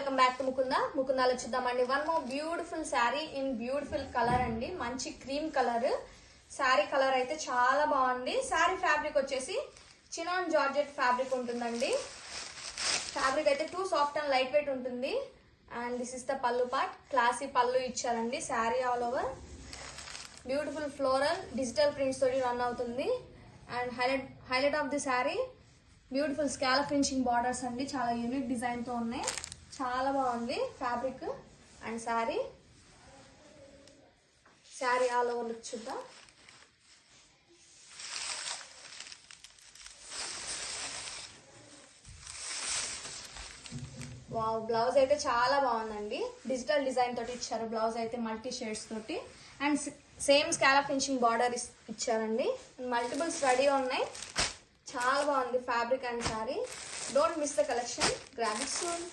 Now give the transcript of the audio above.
Welcome back to ముకుందాలో చూద్దామండి. One more beautiful sari in beautiful colour అండి. మంచి క్రీమ్ కలర్ శారీ కలర్ అయితే చాలా బాగుంది. శారీ ఫ్యాబ్రిక్ వచ్చేసి చినాన్ జార్జెట్ ఫ్యాబ్రిక్ ఉంటుందండి. ఫ్యాబ్రిక్ అయితే two soft and light weight ఉంటుంది. అండ్ దిస్ ఇస్ ద పల్లు పార్ట్. క్లాసీ పల్లు ఇచ్చారండి. Sari all over beautiful floral digital prints తోటి రన్ అవుతుంది. And highlight of the sari beautiful scallop finishing borders అండి. చాలా యూనిక్ డిజైన్ తో ఉన్నాయి. చాలా బాగుంది fabric and sari all over look చూద్దాం. వావ్, బ్లౌజ్ అయితే చాలా బాగుందండి. డిజిటల్ డిజైన్ తోటి ఇచ్చారు. బ్లౌజ్ అయితే మల్టీ షేడ్స్ తోటి and same scallop finishing border ఇచ్చారండి. మల్టిపుల్స్ రెడీ ఉన్నాయి. చాలా బాగుంది fabric and sari. Don't miss the collection. Grab it soon.